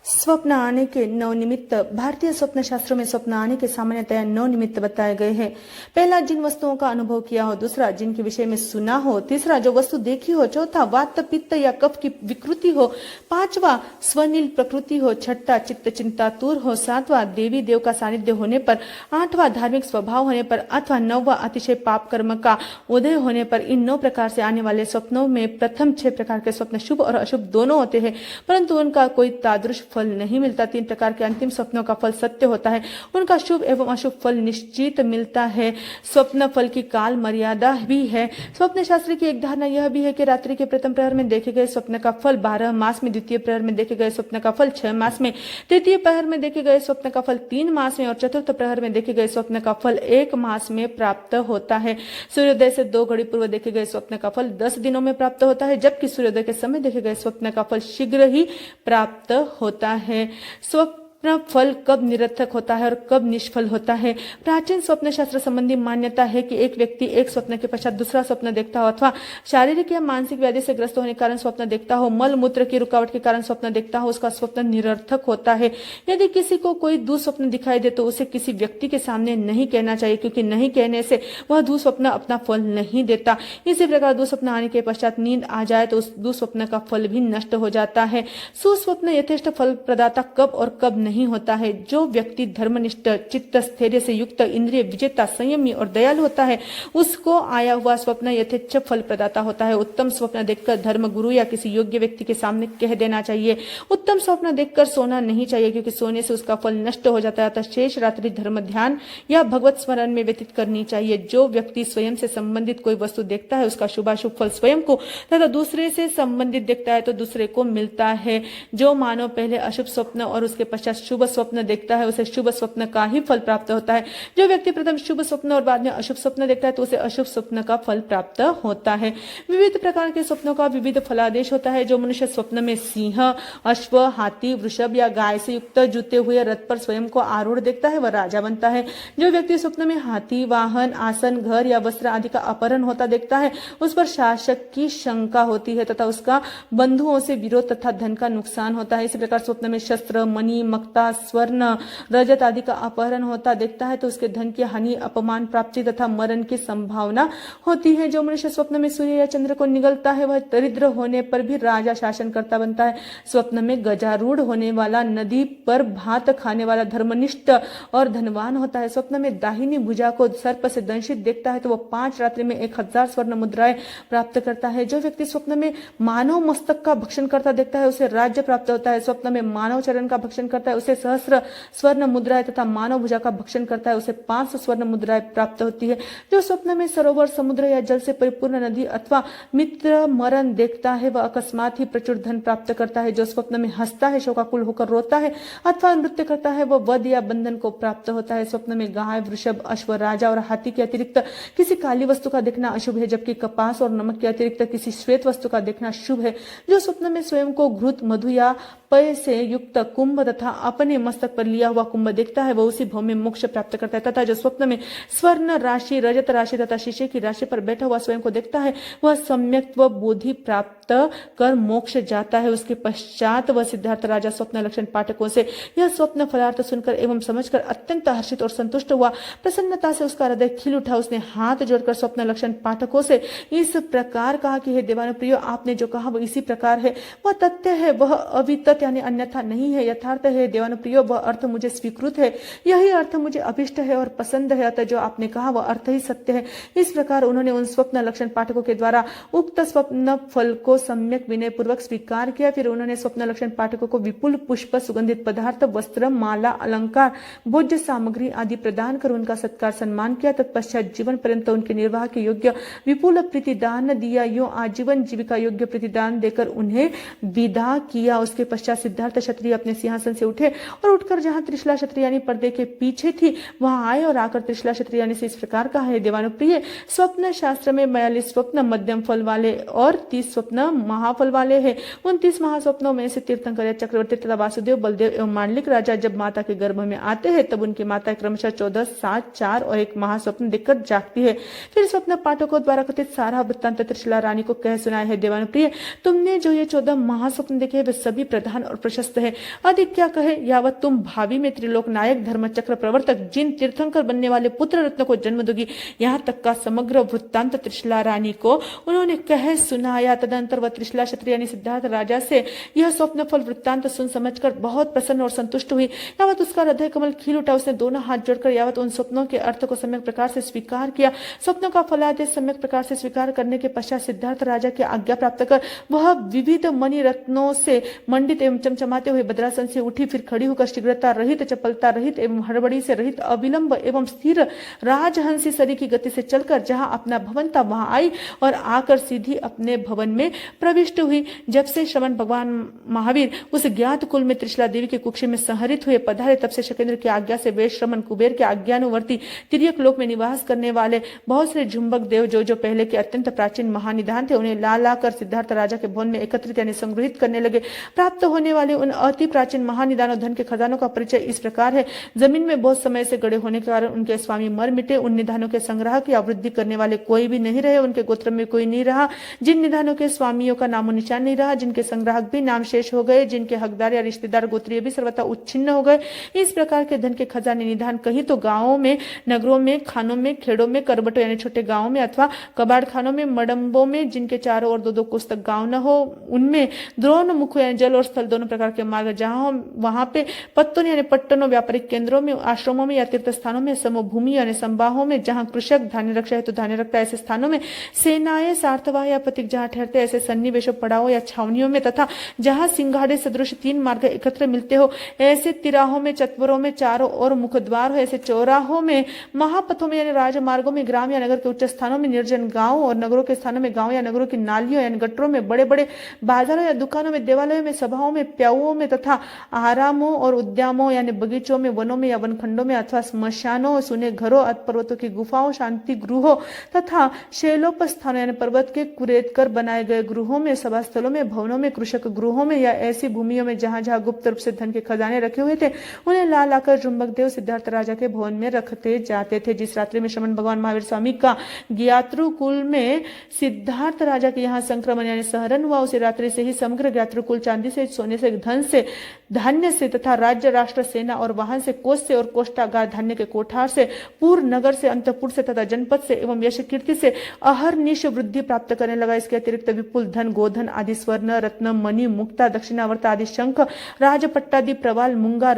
[SPEAKER 3] स्वप्न आने के 9 निमित्त। भारतीय स्वप्न शास्त्रों में स्वप्न आने के सामान्यतया 9 निमित्त बताए गए हैं। पहला, जिन वस्तुओं का अनुभव किया हो। दूसरा, जिनके विषय में सुना हो। तीसरा, जो वस्तु देखी हो। चौथा, वात पित्त या कफ की विकृति हो। पांचवा, स्वनील प्रकृति हो। छठा, चित्त चिंतातुर हो। सातवां, देवी देव का सानिध्य होने पर। आठवां, धार्मिक स्वभाव होने पर। अथवा 9वां, अतिशय पाप कर्म का उदय होने पर। इन 9 प्रकार से आने वाले स्वप्नों में प्रथम 6 प्रकार के स्वप्न शुभ और अशुभ दोनों होते हैं, परंतु उनका कोई तादृश फल नहीं मिलता। 3 प्रकार के अंतिम स्वप्नों का फल सत्य होता है, उनका शुभ एवं अशुभ फल निश्चित मिलता है। स्वप्न फल की काल मर्यादा भी है। स्वप्न शास्त्र की एक धारणा यह भी है कि रात्रि के प्रथम प्रहर में देखे गए स्वप्न का फल 12 मास में, द्वितीय प्रहर में देखे गए स्वप्न का फल 6 मास में, तृतीय प्रहर में देखे गए स्वप्न का फल 3 मास में और चतुर्थ प्रहर में देखे गए स्वप्न का फल 1 मास में प्राप्त होता है। सूर्योदय से 2 घड़ी पूर्व देखे गए स्वप्न का फल 10 दिनों में प्राप्त होता है, जबकि सूर्योदय के समय देखे गए स्वप्न का फल शीघ्र ही प्राप्त होता है। स्वप्न फल कब निरर्थक होता है और कब निष्फल होता है। प्राचीन स्वप्न शास्त्र संबंधी मान्यता है कि एक व्यक्ति एक स्वप्न के पश्चात दूसरा स्वप्न देखता हो अथवा शारीरिक या मानसिक व्याधि से ग्रस्त होने के कारण स्वप्न देखता हो, मल मूत्र की रुकावट के कारण स्वप्न देखता हो, उसका स्वप्न निरर्थक होता है। यदि किसी को कोई दुस्वप्न दिखाई दे तो उसे किसी व्यक्ति के सामने नहीं कहना चाहिए, क्योंकि नहीं कहने से वह दुस्वप्न अपना फल नहीं देता। इसी प्रकार दुस्वप्न आने के पश्चात नींद आ जाए तो उस दुस्वप्न का फल भी नष्ट हो जाता है। सुस्वप्न यथेष्ट फल प्रदाता कब और कब नहीं होता है। जो व्यक्ति धर्मनिष्ठ, चित्त स्थैर्य से युक्त, इंद्रिय विजेता, संयमी और दयालु होता है, उसको आया हुआ स्वप्न यथेच्छ फल प्रदाता होता है। उत्तम स्वप्न देखकर धर्म गुरु या किसी योग्य व्यक्ति के सामने कह देना चाहिए। उत्तम स्वप्न देखकर सोना नहीं चाहिए, क्योंकि सोने से उसका फल नष्ट हो जाता है। अतः शेष रात्रि धर्म ध्यान या भगवत स्मरण में व्यतीत करनी चाहिए। जो व्यक्ति स्वयं से संबंधित कोई वस्तु देखता है उसका शुभाशुभ फल स्वयं को तथा दूसरे से संबंधित देखता है तो दूसरे को मिलता है। जो मानव पहले अशुभ स्वप्न और उसके पश्चात शुभ स्वप्न देखता है उसे शुभ स्वप्न का ही फल प्राप्त होता है। जो व्यक्ति प्रथम शुभ स्वप्न और बाद में अशुभ स्वप्न देखता है तो उसे अशुभ स्वप्न का फल प्राप्त होता है। विविध प्रकार के स्वप्नों का विविध फलादेश होता है। जो मनुष्य स्वप्न में सिंह, अश्व, हाथी, वृषभ या गाय से युक्त जुते हुए रथ पर स्वयं को आरूढ़ देखता है वह राजा बनता है। जो व्यक्ति स्वप्न में हाथी, वाहन, आसन, घर या वस्त्र आदि का अपहरण होता देखता है उस पर शासक की शंका होती है तथा उसका बंधुओं से विरोध तथा धन का नुकसान होता है। इसी प्रकार स्वप्न में शस्त्र, मणि, मक्ता, स्वर्ण, रजत आदि का अपहरण होता देखता है तो उसके धन की हानि, अपमान प्राप्ति तथा मरण की संभावना होती है। जो मनुष्य स्वप्न में सूर्य या चंद्र को निगलता है वह दरिद्र होने पर भी राजा शासन करता बनता है। स्वप्न में गजारूढ़ होने वाला, नदी पर भात खाने वाला धर्मनिष्ठ और धनवान होता है। स्वप्न में दाहिनी भुजा को सर्प से दंशित देखता है तो वह 5 रात्रि में 1000 स्वर्ण मुद्राएं प्राप्त करता है। जो व्यक्ति स्वप्न में मानव मस्तक का भक्षण करता देखता है उसे राज्य प्राप्त होता है। स्वप्न में मानव चरण का भक्षण करता है उसे सहस्र स्वर्ण मुद्राएं तथा मानव भुजा का भक्षण करता है उसे 500 स्वर्ण मुद्राएं प्राप्त होती है। जो स्वप्न में सरोवर, समुद्र या जल से परिपूर्ण नदी अथवा मित्र मरण देखता है वह अकस्मात ही प्रचुर धन प्राप्त करता है। जो स्वप्न में हंसता है, शोकाकुल होकर रोता है अथवा नृत्य करता है वह वध या बंधन को प्राप्त होता है। स्वप्न में गाय, वृषभ, अश्व, राजा और हाथी के अतिरिक्त किसी काली वस्तु का देखना अशुभ है, जबकि कपास और नमक के अतिरिक्त किसी श्वेत वस्तु का देखना शुभ है। जो स्वप्न में स्वयं को घृत, मधु या पय से युक्त कुंभ तथा अपने मस्तक पर लिया हुआ कुंभ देखता है वह उसी भव में मोक्ष प्राप्त करता है। तथा जो स्वप्न में स्वर्ण राशि, रजत राशि तथा शीशे की राशि पर बैठा हुआ स्वयं को देखता है वह सम्यक्त्व बोधि प्राप्त कर मोक्ष जाता है। उसके पश्चात वह सिद्धार्थ राजा स्वप्न लक्षण पाठकों से यह स्वप्न फलार्थ सुनकर एवं समझकर अत्यंत हर्षित और संतुष्ट हुआ। प्रसन्नता से उसका हृदय खिल उठा। उसने हाथ जोड़कर स्वप्न लक्षण पाठकों से इस प्रकार कहा कि हे देवानुप्रिय, आपने जो कहा वह इसी प्रकार है, वह तथ्य है, वह अवितत यानी अन्यथा नहीं है, यथार्थ है। देवानुप्रिय, वह अर्थ मुझे स्वीकृत है, यही अर्थ मुझे अभिष्ट है और पसंद है, अतः जो आपने कहा वह अर्थ ही सत्य है। इस प्रकार उन्होंने उन स्वप्न लक्षण पाठकों के द्वारा उक्त स्वप्न फल को सम्यक विनय पूर्वक स्वीकार किया। फिर उन्होंने स्वप्न लक्षण पाठकों को विपुल पुष्प, सुगंधित पदार्थ, वस्त्र, माला, अलंकार, भोज्य सामग्री आदि प्रदान कर उनका सत्कार सम्मान किया। तत्पश्चात जीवन पर्यंत उनके निर्वाह के योग्य विपुल प्रतिदान दिया। यूं आजीवन जीविका योग्य प्रतिदान देकर उन्हें विदा किया। उसके पश्चात सिद्धार्थ क्षत्रिय अपने सिंहासन से उठे और उठकर जहां त्रिशला क्षत्रिय यानी पर्दे के पीछे थी वहां आए और आकर त्रिशला क्षत्रिय यानी से इस प्रकार कहा, है देवानुप्रिय, स्वप्न शास्त्र में 42 स्वप्न मध्यम फल वाले और 30 स्वप्न महाफल वाले हैं। उन 30 महास्वप्नों में से तीर्थंकर या चक्रवर्ती तथा वासुदेव, बलदेव एवं मांडलिक राजा जब माता के गर्भ में आते हैं तब उनकी माता क्रमशः 14, 7, 4 और 1 महास्वप्न देखकर जागती है। फिर स्वप्न पाठकों द्वारा कथित सारा वृत्तांत त्रिशला रानी को कह सुनाया है, देवानुप्रिय, तुमने जो ये 14 महास्वप्न देखे वे सभी प्रधान और प्रशस्त है। अधिक क्या कहे, यावत तुम भावी में त्रिलोक नायक, धर्मचक्र प्रवर्तक, जिन तीर्थंकर बनने वाले पुत्र रत्न को जन्म दोगी, यहाँ तक का समग्र वृत्तांत त्रिशला रानी को उन्होंने कह सुनाया। तदंतर वह त्रिशला क्षत्रिय यानी सिद्धार्थ राजा से यह स्वप्न फल वृत्तांत सुन समझकर बहुत प्रसन्न और संतुष्ट हुई। यावत उसका हृदय कमल खिल उठा, उसने दोनों हाथ जोड़कर यावत उन स्वप्नों के अर्थ को सम्यक प्रकार से स्वीकार किया। स्वप्नों का फलादेश सम्यक प्रकार से स्वीकार करने के पश्चात सिद्धार्थ राजा की आज्ञा प्राप्त कर वह विविध मणि रत्नों से मंडित एवं चमचमाते हुए भद्रासन से उठी। फिर खड़ी होकर शीघ्रता रहित, चपलता रहित एवं हड़बड़ी से रहित, अविलंब एवं स्थिर राजहंसी सरी की गति से चलकर जहां अपना भवन था वहां आई और आकर सीधी अपने भवन में प्रविष्ट हुई। जब से श्रवण भगवान महावीर उस ज्ञात कुल में त्रिशला देवी के कुक्षी में संहरित हुए पधारे, तब से शकेंद्र की आज्ञा से वे श्रमण कुबेर के आज्ञानुवर्ती तिर्यक लोक में निवास करने वाले बहुत से झुंबक देव जो पहले के अत्यंत प्राचीन महानिधान थे, उन्हें ला ला कर सिद्धार्थ राजा के भवन में एकत्रित यानी संग्रहित करने लगे। प्राप्त होने वाले उन अति प्राचीन महानिदान और धन के खजानों का परिचय इस प्रकार है। जमीन में बहुत समय से गड़े होने के कारण उनके स्वामी मर मिटे। उन निधानों के संग्रह की आवृद्धि करने वाले कोई भी नहीं रहे, उनके गोत्र में कोई नहीं रहा। जिन निधानों के स्वामियों का नामो निशान नहीं रहा, जिनके संग्राहक भी नाम शेष हो गए, जिनके हकदार या रिश्तेदार गोत्रीय भी सर्वथा उच्छिन्न हो गए। इस प्रकार के धन के खजाने निधान कहीं तो गांवों में, नगरों में, खानों में, खेड़ों में, करबटों यानी छोटे गांवों में अथवा कबाड़ खानों में, मडम्बों में, जिनके चारों ओर 2-2 कोस तक गांव न हो, उनमें द्रोण मुख यानी जल और स्थल दोनों प्रकार के मार्ग जहां हो वहां पे, पत्तों यानी पट्टनों, व्यापारिक केंद्रों में, आश्रमों में या तीर्थ स्थानों में, समभूमि यानी संबाहों में, जहां कृषक धान्य रक्षा है तो धान्य रखता है ऐसे स्थानों में, सेनाएं, सार्थवाह या प्रतीक जहां ठहरते ऐसे सन्निवेशों, पड़ावों या छावनियों में, तथा जहां सिंघाड़े सदृश 3 मार्ग एकत्र मिलते हो ऐसे तिराहों में, चत्वरों में, चारों ओर मुखद्वार हो ऐसे चौराहों में, महापथों में यानी राजमार्गों में, ग्राम या नगर के उच्च स्थानों में, निर्जन गांव और नगरों के स्थानों में, गांव या नगरों की नालियों यानी गटरों में, बड़े बड़े बाजारों या दुकानों में, देवालयों में, सभाओं में, प्याऊओं में तथा आरामों और उद्यामों यानी बगीचों में, वनों में या वनखंडों में अथवा श्मशानों, सुने घरों, पर्वतों की गुफाओं, शांति गृहों तथा शैलोपस्थानों यानी पर्वत के कुरेद कर बनाए गए गृहों में, सभा स्थलों में, भवनों में, कृषक गृहों में या ऐसी भूमियों में जहां जहां गुप्त रूप से धन के खजाने रखे हुए थे उन्हें ला लाकर जुम्बक देव सिद्धार्थ राजा के भवन में रखते जाते थे। जिस रात्रि में श्रमण भगवान महावीर स्वामी का ज्ञातृकुल में सिद्धार्थ राजा के यहाँ संक्रमण यानी सहरण हुआ, उसी रात्रि से ही समग्र ज्ञातृकुल चांदी से, सोने से, धन से, धान्य से तथा राज्य, राष्ट्र, सेना और वाहन से, कोष से और कोष्ठागार, धान्य के कोठार से, पूर्व नगर से, अंतपुर से तथा जनपद से एवं यश कीर्ति से अहर्निश वृद्धि प्राप्त करने लगा। इसके अतिरिक्त विपुल धन, गोधन आदि, स्वर्ण, रत्न, मणि, मुक्ता, दक्षिणावर्त आदि, शंख, राजपट्टादि, प्रवाल, मूंगा,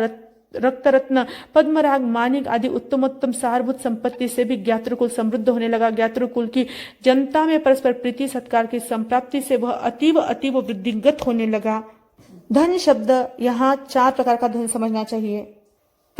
[SPEAKER 3] रक्तरत्न, पद्मराग, मानिक आदि उत्तमोत्तम सारभूत संपत्ति से भी ज्ञातृकुल समृद्ध होने लगा। ज्ञातृकुल की जनता में परस्पर प्रीति सत्कार की संप्राप्ति से वह अतीव अतीव वृद्धिगत होने लगा। धन शब्द यहाँ 4 प्रकार का धन समझना चाहिए।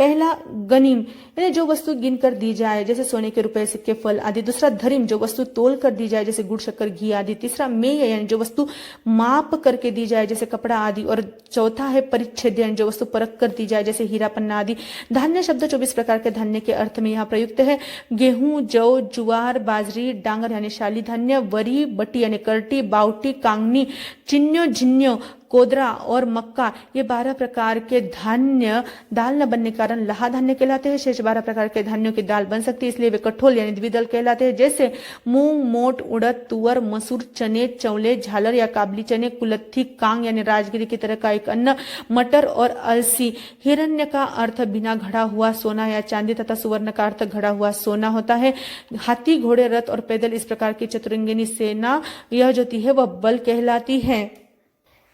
[SPEAKER 3] पहला गनीम, यानी जो वस्तु गिनकर दी जाए जैसे सोने के रुपए, सिक्के, फल आदि। दूसरा धरिम, जो वस्तु तोल कर दी जाए जैसे गुड़, शक्कर, घी आदि। तीसरा मेय, यानी जो वस्तु माप करके दी जाए जैसे कपड़ा आदि। और चौथा है परिच्छेद, यानी जो वस्तु परख कर दी जाए जैसे हीरा, पन्ना आदि। धान्य शब्द 24 प्रकार के धान्य के अर्थ में यहाँ प्रयुक्त है। गेहूं, जौ, जुआर, बाजरी, डांगर यानी शाली धान्य, वरी, बटी यानी करटी, बावटी, कांगनी, चिन्यो, झिन्यो, कोदरा और मक्का, ये 12 प्रकार के धान्य दाल न बनने के कारण लहा धान्य कहलाते हैं। शेष 12 प्रकार के धान्यों की दाल बन सकती है, इसलिए वे कठोल यानी द्विदल कहलाते हैं। जैसे मूंग, मोट, उड़द, तुअर, मसूर, चने, चौले, झालर या काबली चने, कुलत्थी, कांग यानी राजगिरी की तरह का एक अन्न, मटर और अलसी। हिरण्य का अर्थ बिना घड़ा हुआ सोना या चांदी तथा सुवर्ण का अर्थ घड़ा हुआ सोना होता है। हाथी, घोड़े, रथ और पैदल इस प्रकार की चतुरंगिनी सेना यह जो है वह बल कहलाती है।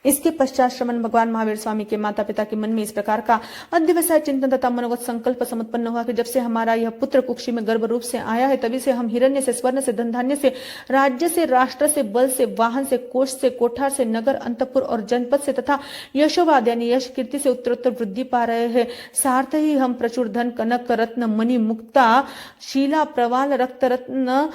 [SPEAKER 3] इसके पश्चात श्रमण भगवान महावीर स्वामी के माता पिता के मन में इस प्रकार का अध्यवसाय चिंतन तथा मनोगत संकल्प समुत्पन्न हुआ कि जब से हमारा यह पुत्र कुक्षी में गर्भ रूप से आया है तभी से हम हिरण्य से, स्वर्ण से, धन धान्य से, राज्य से, राष्ट्र से, बल से, वाहन से, कोष से, कोठार से, नगर, अंतपुर और जनपद से तथा यशोवाद यानी यश कीर्ति से उत्तरोत्तर वृद्धि पा रहे हैं। सार्थ ही हम प्रचुर धन, कनक, रत्न, मणि, मुक्ता, शीला, प्रवाल, रक्त रत्न,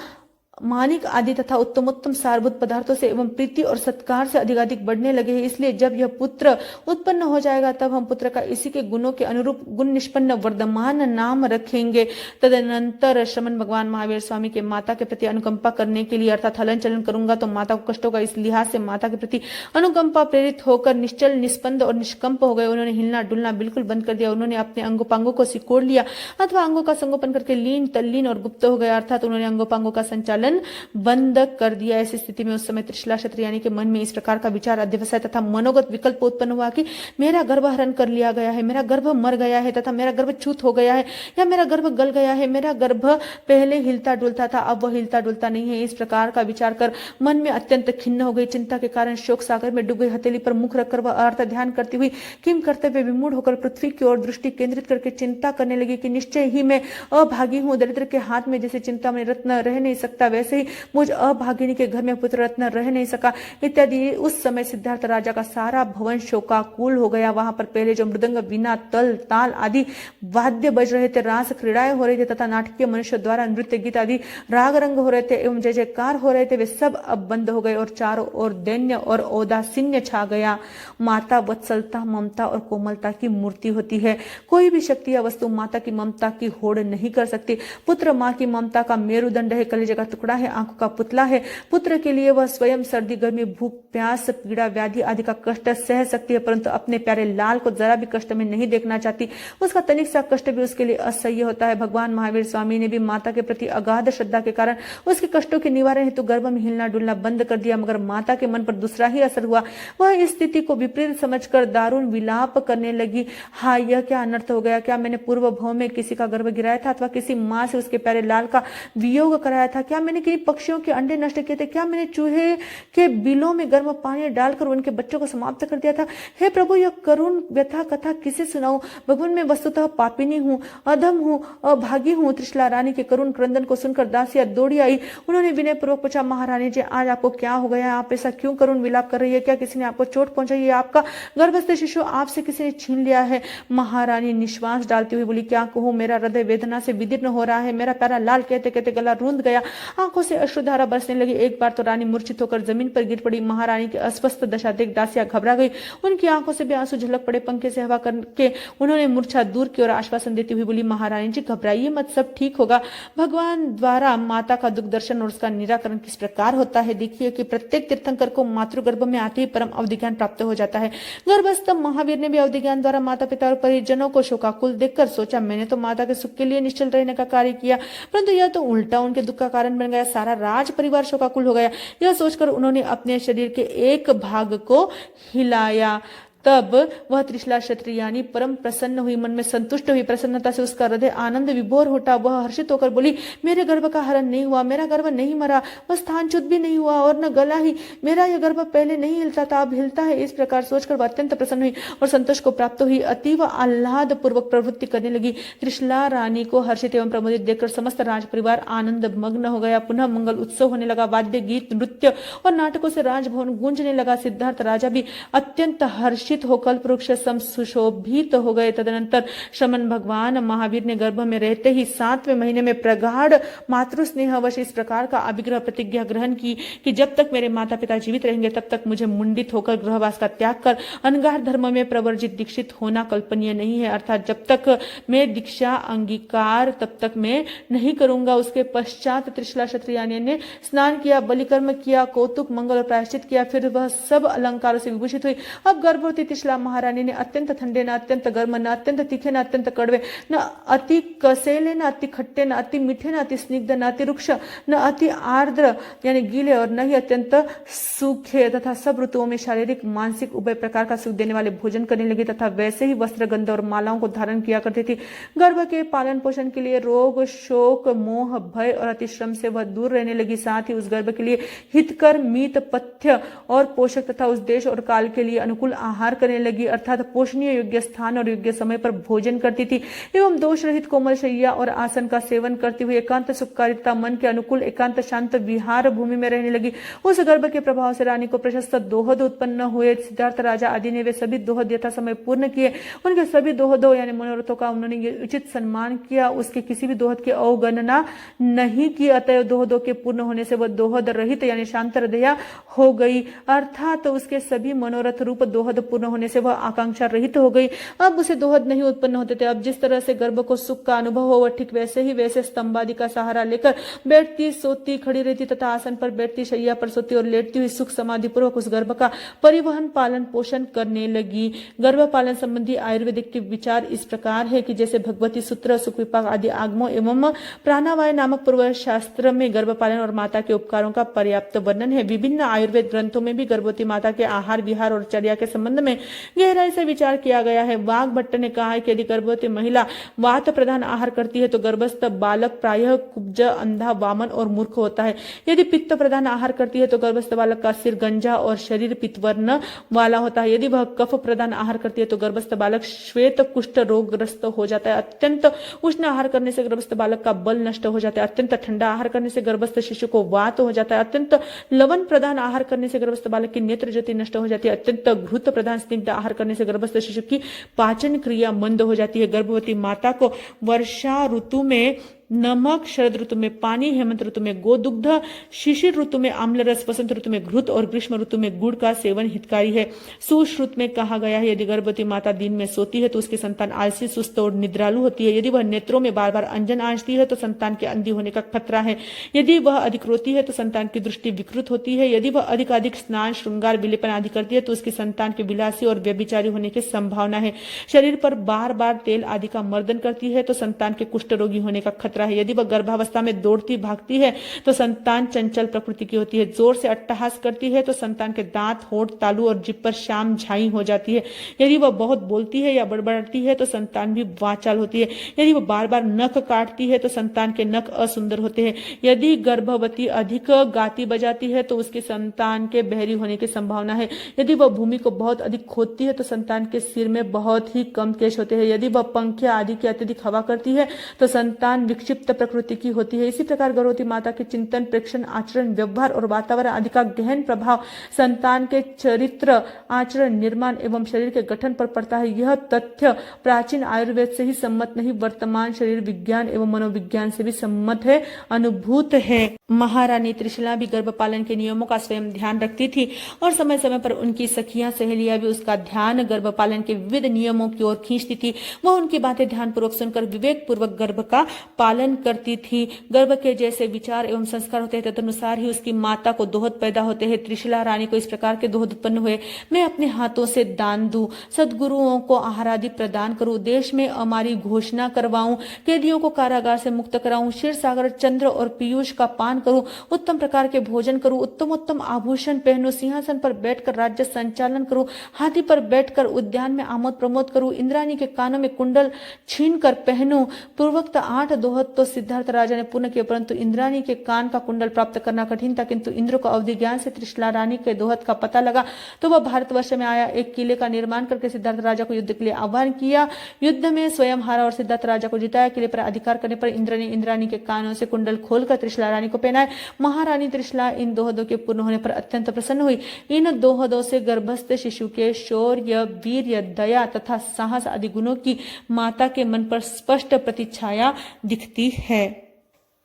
[SPEAKER 3] मानिक आदि तथा उत्तमोत्तम सारभूत पदार्थों से एवं प्रीति और सत्कार से अधिकाधिक बढ़ने लगे हैं। इसलिए जब यह पुत्र उत्पन्न हो जाएगा तब हम पुत्र का इसी के गुणों के अनुरूप गुण निष्पन्न वर्धमान नाम रखेंगे। तदनंतर श्रमण भगवान महावीर स्वामी के माता के प्रति अनुकंपा करने के लिए अर्थात हलन चलन करूंगा तो माता को कष्ट होगा, इस लिहाज से माता के प्रति अनुकंपा प्रेरित होकर निश्चल, निस्पंद और निष्कंप हो गए। उन्होंने हिलना डुलना बिल्कुल बंद कर दिया। उन्होंने अपने अंगोपांगों को सिकोड़ लिया अथवा अंगों का संगोपन करके लीन, तल्लीन और गुप्त हो गया, अर्थात उन्होंने अंगोपांगों का संचालन बंद कर दिया। ऐसी स्थिति में उस समय त्रिशला क्षत्रियानी के मन में इस प्रकार का विचार, अध्यवसाय तथा मनोगत विकल्प उत्पन्न हुआ कि मेरा गर्भ हरण कर लिया गया है, मेरा गर्भ मर गया है तथा मेरा गर्भ छूत हो गया है, या मेरा गर्भ गल गया है, मेरा गर्भ पहले हिलता डुलता था अब वह हिलता डुलता नहीं है। इस प्रकार का विचार कर मन में अत्यंत खिन्न हो गई। चिंता के कारण शोक सागर में डूब गई। हथेली पर मुख रखकर वह अर्थ ध्यान करती हुई किम कर्तव्य विमूढ़ होकर पृथ्वी की ओर दृष्टि केंद्रित करके चिंता करने लगी कि निश्चय ही मैं अभागी हूँ। दरिद्र के हाथ में जैसे चिंता में रत्न रह नहीं सकता वैसे ही मुझ अभागिनी के घर में पुत्र रत्न रह नहीं सका इत्यादि। उस समय सिद्धार्थ राजा का सारा भवन शोकाकुल हो गया। वहां पर पहले जो मृदंग, वीणा, तल, ताल आदि वाद्य बज रहे थे, रास क्रीड़ाएं हो रही थी तथा नाटकीय मनुष्य द्वारा नृत्य, गीत आदि राग रंग हो रहे थे एवं जय जयकार हो रहे थे, वे सब अब बंद हो गए और चारों ओर दैन्य और औदासीन्य छा गया। माता वत्सलता, ममता और कोमलता की मूर्ति होती है। कोई भी शक्ति या वस्तु माता की ममता की होड़ नहीं कर सकती। पुत्र माँ की ममता का मेरुदंड है, कलेजे का टुकड़ा है, आंखों का पुतला है। पुत्र के लिए वह स्वयं सर्दी, गर्मी, भूख, प्यास, पीड़ा, व्याधि आदि का कष्ट सह सकती है, परंतु अपने प्यारे लाल को जरा भी कष्ट में नहीं देखना चाहती। उसका तनिक सा कष्ट भी उसके लिए असह्य होता है। भगवान महावीर स्वामी ने भी माता के प्रति अगाध श्रद्धा के कारण उसके कष्टों के निवारण हेतु गर्भ में हिलना डुलना बंद कर दिया, मगर माता के मन पर दूसरा ही असर हुआ। वह इस स्थिति को विपरीत समझकर दारुण विलाप करने लगी। हाँ, यह क्या अनर्थ हो गया। क्या मैंने पूर्व भव में किसी का गर्भ गिराया था अथवा किसी माँ से उसके प्यारे लाल का वियोग कराया था? क्या मैंने किसी पक्षियों के अंडे नष्ट किए थे? क्या मैंने चूहे के बिलों में गर्म पानी डालकर उनके बच्चों को समाप्त कर दिया था? हे प्रभु, यह करुण व्यथा कथा किसे सुनाऊं? भगवान, मैं वस्तुतः पापिनी हूँ, अधम हूँ, अभागी हूँ। त्रिशला रानी के करुण क्रंदन को सुनकर दासियां दौड़ी आई। उन्होंने विनय पूर्वक पूछा, महारानी जी, आज आपको क्या हो गया? आप ऐसा क्यों करुण विलाप कर रही है? क्या किसी ने आपको चोट पहुंचाई है? आपका गर्भस्थ शिशु आपसे किसी ने छीन लिया है? महारानी निश्वास डालती हुई बोली, क्या कहूँ, मेरा हृदय वेदना से विदीर्ण हो रहा है। मेरा प्यारा लाल कहते कहते गला रूंध गया, आंखों से अश्रुधारा बरसने लगी। एक बार तो रानी मूर्छित होकर जमीन पर गिर पड़ी। महारानी की अस्वस्थ दशा देख दासियां घबरा गई। उनकी आंखों से भी आंसू झलक पड़े। पंखे से हवा करके उन्होंने मूर्छा दूर की ओर आश्वासन देती हुई बोली, महारानी जी, घबराइए मत, सब ठीक होगा। भगवान द्वारा माता का दुख दर्शन और उसका निराकरण किस प्रकार होता है। देखिए कि प्रत्येक तीर्थंकर को मातृगर्भ में आते ही परम अवधि ज्ञान प्राप्त हो जाता है। गर्भस्थ महावीर ने भी अवधि ज्ञान द्वारा माता पिता और परिजनों को शोकाकुल देखकर सोचा, मैंने तो माता के सुख के लिए निश्चल रहने का कार्य किया, परंतु यह तो उल्टा उनके दुख का कारण बन गया। सारा राज परिवार शोकाकुल हो गया। यह सोचकर उन्होंने अपने शरीर के एक भाग को हिलाया। तब वह त्रिशला क्षत्रियानी परम प्रसन्न हुई, मन में संतुष्ट हुई। प्रसन्नता से उसका हृदय आनंद विभोर उठा। वह हर्षित होकर बोली, मेरे गर्भ का हरण नहीं हुआ, मेरा गर्भ नहीं मरा, वह स्थानच्युत भी नहीं हुआ और न गला ही। मेरा यह गर्भ पहले नहीं हिलता था, अब हिलता है। इस प्रकार सोचकर वह अत्यंत प्रसन्न हुई और संतोष को प्राप्त हुई। अतीव आह्लाद पूर्वक प्रवृत्ति करने लगी। त्रिशला रानी को हर्षित एवं प्रमोदित देखकर समस्त राज परिवार आनंद मग्न हो गया। पुनः मंगल उत्सव होने लगा। वाद्य, गीत, नृत्य और नाटकों से राजभवन गूंजने लगा। सिद्धार्थ राजा भी अत्यंत हर्षित प्रायश्चित हो कल्प वृक्ष सम सुशोभित हो गए। तदनंतर श्रमण भगवान महावीर ने गर्भ में रहते ही 7वें महीने में प्रगाढ़ मातृ स्नेहवश इस प्रकार का अभिग्रह प्रतिज्ञा ग्रहण की कि जब तक मेरे माता पिता जीवित रहेंगे तब तक मुझे मुंडित होकर गृहवास का त्याग कर अनगार धर्म में प्रवर्जित दीक्षित होना कल्पनीय नहीं है। अर्थात जब तक मैं दीक्षा अंगीकार तब तक मैं नहीं करूंगा। उसके पश्चात त्रिशला क्षत्रियानी ने स्नान किया, बलिकर्म किया, कौतुक मंगल और प्रायश्चित किया, फिर वह सब अलंकारों से विभूषित हुई। अब गर्भवती त्रिशला महारानी ने अत्यंत ठंडे, न अत्यंत गर्म, न अत्यंत तीखे, न अत्यंत कड़वे, न अति कसेले, न अति खट्टे, न अति मीठे, न अति स्निग्ध, न अति रुक्ष, न अति आर्द्र यानी गीले और न ही अत्यंत सूखे तथा सब ऋतुओं में शारीरिक मानसिक उभय प्रकार का सुख देने वाले भोजन करने लगी तथा वैसे ही वस्त्र गंध और मालाओं को धारण किया करती थी। गर्भ के पालन पोषण के लिए रोग शोक मोह भय और अतिश्रम से वह दूर रहने लगी। साथ ही उस गर्भ के लिए हितकर मीत पथ्य और पोषक तथा उस देश और काल के लिए अनुकूल आहार करने लगी, अर्थात पोषणीय योग्य स्थान और योग्य समय पर भोजन करती थी एवं दोष रहित कोमल शैया और आसन का सेवन करती हुई एकांत सुखकारिता मन के अनुकूल एकांत शांत विहार भूमि में रहने लगी। उस गर्भ के प्रभाव से रानी को प्रशस्त दोहद उत्पन्न हुए। सिद्धार्थ राजा आदि ने वे सभी दोहद यथा समय पूर्ण किए। उनके सभी दोहदों यानी मनोरथों का उन्होंने उचित सम्मान किया। उसके किसी भी दोहद की अवगणना नहीं की, अतः दोहदों के पूर्ण होने से वह दोहद रहित यानी शांत हृदया हो गई, अर्थात उसके सभी मनोरथ रूप दोहद पूर्ण होने से वह आकांक्षा रहित हो गई। अब उसे दोहद नहीं उत्पन्न होते थे। अब जिस तरह से गर्भ को सुख का अनुभव हो वह ठीक वैसे ही वैसे स्तंभादि का सहारा लेकर बैठती सोती खड़ी रहती तथा आसन पर बैठती शैया पर सोती और लेटती हुई सुख समाधि पूर्वक उस गर्भ का परिवहन पालन पोषण करने लगी। गर्भ पालन संबंधी आयुर्वेदिक के विचार इस प्रकार है कि जैसे भगवती सूत्र सुख विपाक आदि आगमों एवं प्राणावाय नामक पूर्व शास्त्र में गर्भ पालन और माता के उपकारों का पर्याप्त वर्णन है। विभिन्न आयुर्वेद ग्रंथों में भी गर्भवती माता के आहार विहार और चर्या के संबंध में गहराई से विचार किया गया है। वाग भट्ट ने कहा है कि यदि गर्भवती महिला वात प्रधान आहार करती है तो गर्भस्थ बालक प्रायः कुब्ज अंधा वामन और मूर्ख होता है। यदि पित्त प्रधान आहार करती है तो गर्भस्थ बालक का सिर गंजा और शरीर पित्तवर्ण वाला होता है। यदि वह कफ प्रधान आहार करती है तो गर्भस्थ बालक श्वेत कुष्ठ रोगग्रस्त हो जाता है। अत्यंत उष्ण आहार करने से गर्भस्थ बालक का बल नष्ट हो जाता है। अत्यंत ठंडा आहार करने से गर्भस्थ शिशु को वात हो जाता है। अत्यंत लवण प्रधान आहार करने से गर्भस्थ बालक की नेत्र ज्योति नष्ट हो जाती है। अत्यंत घृत प्रधान स्निग्ध आहार करने से गर्भस्थ शिशु की पाचन क्रिया मंद हो जाती है। गर्भवती माता को वर्षा ऋतु में नमक, शरद ऋतु में पानी, हेमंत ऋतु में गोदुग्ध, शिशिर ऋतु में आम्ल रस, वसंत ऋतु में घृत और ग्रीष्म ऋतु में गुड़ का सेवन हितकारी है। सुश्रुत में कहा गया है यदि गर्भवती माता दिन में सोती है तो उसकी संतान आलसी सुस्त और निद्रालु होती है। यदि वह नेत्रों में बार बार अंजन आंचती है तो संतान के अंधी होने का खतरा है। यदि वह अधिक रोती है तो संतान की दृष्टि विकृत होती है। यदि वह अधिक स्नान श्रृंगार विलेपन आदि करती है तो उसकी संतान के विलासी और व्यभिचारी होने की संभावना है। शरीर पर बार बार तेल आदि का मर्दन करती है तो संतान के कुष्ठ रोगी होने का खतरा है। यदि वह गर्भावस्था में दौड़ती भागती है तो संतान चंचल प्रकृति की होती है। जोर से अट्टहास करती है तो संतान के दांत, होंठ, तालू और जिभ पर शाम झाई हो जाती है। यदि वह बहुत बोलती है या बड़बड़ाती है तो संतान भी वाचाल होती है। यदि वह बार बार नख काटती है तो संतान के नख असुंदर होते हैं। यदि गर्भवती अधिक गाती बजाती है तो उसके संतान के बहरी होने की संभावना है। यदि वह भूमि को बहुत अधिक खोदती है तो संतान के सिर में बहुत ही कम केश होते हैं। यदि वह पंखे आदि की अत्यधिक हवा करती है तो संतान विक्षिप्त प्रकृति की होती है। इसी प्रकार गर्भवती माता के चिंतन, प्रेक्षण, आचरण, व्यवहार और वातावरण आदि का गहन प्रभाव संतान के चरित्र, आचरण, निर्माण एवं शरीर के गठन पर पड़ता है। यह तथ्य प्राचीन आयुर्वेद से ही सम्मत नहीं, वर्तमान शरीर विज्ञान एवं मनोविज्ञान से भी सम्मत है, अनुभूत है। महारानी त्रिशला भी गर्भपालन के नियमों का स्वयं ध्यान रखती थी और समय समय पर उनकी सखियां सहेलियां भी उसका ध्यान गर्भपालन के विविध नियमों की ओर खींचती थी। वह उनकी बातें ध्यानपूर्वक सुनकर विवेक पूर्वक गर्भ का पालन करती थी। गर्भ के जैसे विचार एवं संस्कार होते हैं तदनुसार ही उसकी माता को दोहद पैदा होते हैं। त्रिशला रानी को इस प्रकार के दोहद उत्पन्न हुए। मैं अपने हाथों से दान दूं, सदगुरुओं को आहार आदि प्रदान करूं, देश में हमारी घोषणा करवाऊं, कैदियों को कारागार से मुक्त कराऊं, क्षीर सागर, चंद्र और पीयूष का पान करूं, उत्तम प्रकार के भोजन करूं, उत्तम आभूषण पहनूं, सिंहासन पर बैठकर राज्य संचालन करूं, हाथी पर बैठकर उद्यान में आमोद प्रमोद करूं, इंद्राणी के कानों में कुंडल छीन कर पहनूं, पूर्वोक्त 8 दोहद दोहत तो सिद्धार्थ राजा ने पूर्ण किया, परंतु इंद्राणी के कान का कुंडल प्राप्त करना कठिन था। किंतु इंद्र को अवधि ज्ञान से त्रिशला रानी के दोहत का पता लगा, तो वह भारतवर्ष में आया, एक किले का निर्माण करके सिद्धार्थ राजा को युद्ध के लिए आह्वान किया। युद्ध में स्वयं हारा और सिद्धार्थ राजा को जिताया। किले पर अधिकार करने पर इंद्र ने इंद्राणी के कानों से कुंडल खोलकर त्रिशला रानी को पहनाए। महारानी त्रिशला इन दोहदों के पूर्ण होने पर अत्यंत प्रसन्न हुई। इन दोहदों से गर्भस्थ शिशु के शौर्य, वीर्य, दया तथा साहस आदि गुणों की माता के मन पर स्पष्ट प्रतिछाया दिखती है।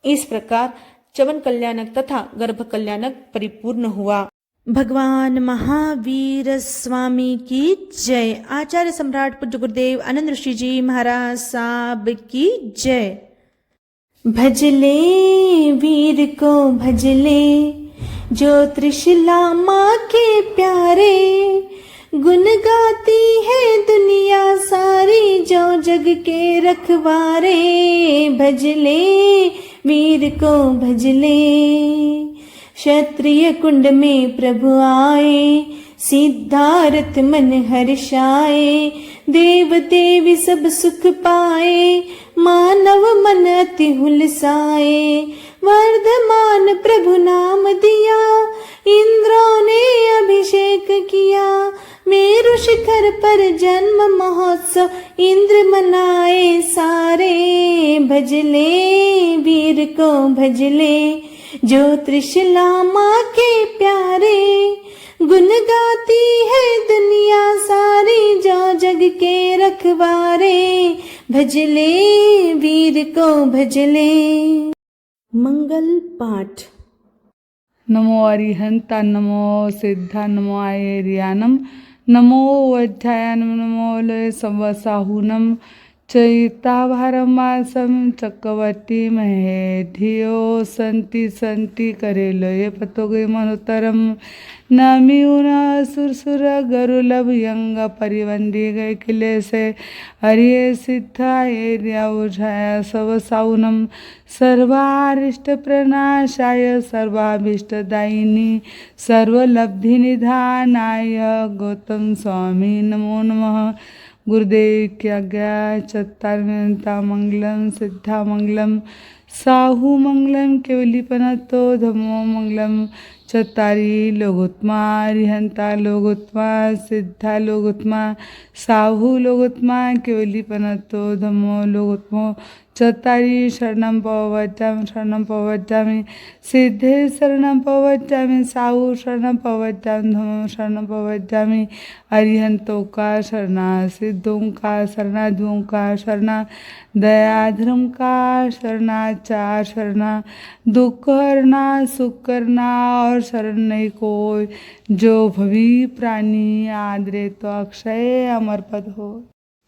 [SPEAKER 3] इस प्रकार चवन कल्याणक तथा गर्भ कल्याणक परिपूर्ण हुआ।
[SPEAKER 2] भगवान महावीर स्वामी की जय। आचार्य सम्राट पूज्य गुरुदेव आनंद ऋषि जी महाराज साहब की जय।
[SPEAKER 1] भजले वीर को भजले, जो त्रिशला माँ के प्यारे, गुण गाती है दुनिया सारी, जो जग के रखवारे। भजले वीर को भजले, क्षत्रिय कुंड में प्रभु आए, सिद्धार्थ मन हर्षाए, देव देवी सब सुख पाए, मानव मन अति हुलसाए। वर्धमान प्रभु नाम दिया, इंद्रों ने अभिषेक किया, मेरु शिखर पर जन्म महोत्सव इंद्र मनाए सारे। भजले वीर को भजले, जो त्रिशला माँ के प्यारे, गुण गाती है दुनिया सारी, जो जग के रखवारे। भजले वीर को भजले। मंगल पाठ।
[SPEAKER 4] नमो अरिहंता, नमो सिद्धा, नमो आयर्यानम, नमो वज्रायानम, नमो लय संवसाहुनम, चैताभारमासम चक्रवर्ती महे, धियो संति संति करे लय पतोगे मनोतरम, नमिउना सुरसुर गरुलभ यंग परिवंदी गए किले से, हरिये सिद्धा एर्या उझाया सब साउनम, सर्वारिष्ट प्रणाशाय सर्वाभीष्टदायिनी, सर्वलब्धि निधानाय गौतम स्वामी नमो नमः। गुरुदेव की आज्ञा। चत्तारता मंगलम सिद्धा मंगलम, साहू मंगलम केवलीपनतो धम्मो मंगलम, चत्तारी लोगोत्मा, रिहंता लोगोत्मा, सिद्धा लोगोत्मा, साहू लोगोत्मा, केवलीपनतो धम्मो लोगोत्मो, चत्तारी शरणं पवज्जामि, शरणं पवज्जामि, सिद्धे शरणं पवज्जामि, साहू शरणं पवज्जामि, धम्मो शरणं पवज्जामि, अरिहंतों का शरणा, सिद्धों का शरणा, धुओं का शरणा, दया धर्म का शरणा, चार शरणा, दुख हरना, सुख करना और शरण नहीं कोई, जो भवी प्राणी आदरे तो अक्षय अमर पद हो।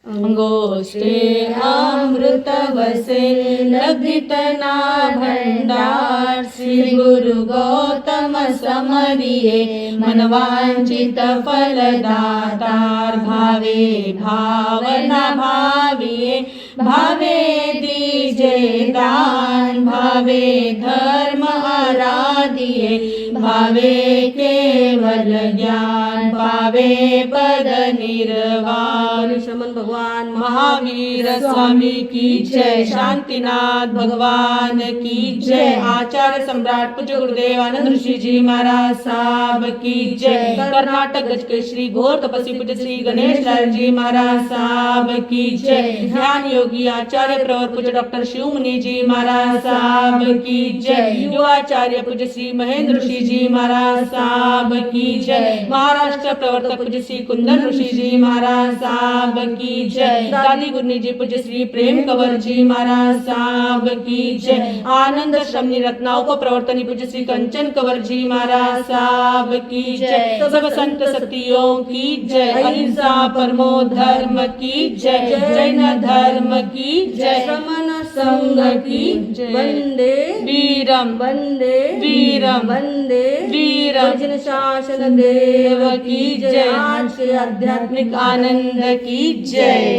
[SPEAKER 5] अंगोष्ठे अमृत वसे लभितना भंडार, श्री गुरु गौतम समरिये मनवांचित फलदातार, भावे भावना भाविये भावे दीजे दान, भावे धर्म आराधिये भावे केवल ज्ञान, पावे पद निर्वाण। श्रीमन भगवान महावीर स्वामी की जय। शांतिनाथ भगवान की जय। आचार्य सम्राट पूज्य गुरुदेव आनंद ऋषि जी महाराज साहब की जय। कर्नाटक गज के श्री घोर तपस्वी पूज्य श्री गणेश लाल जी महाराज साहब की जय। ध्यान योगी आचार्य प्रवर पूज्य डॉक्टर शिव मुनि जी महाराज साहब की जय। युवाचार्य पूज्य श्री महेंद्र ऋषि जी महाराज साहब की जय। महाराष्ट्र प्रवर्तक पूज्य श्री कुंदन ऋषि जी महाराज साहब की जय। दादी गुरनी जी पूज्य श्री प्रेम कंवर जी महाराज साहब की जय। आनंद श्रम रत्ना उप प्रवर्तनी पूज्य श्री कंचन कंवर जी महाराज साहब की जय। सब संत सतियों की जय। अहिंसा परमो धर्म की जय। जैन धर्म की जय। श्रमण संघ की जय। वंदे वीरम, वंदे वीरम, वंदे वीरम। जिन शासन देव की जय। आज के आध्यात्मिक आनंद की जय।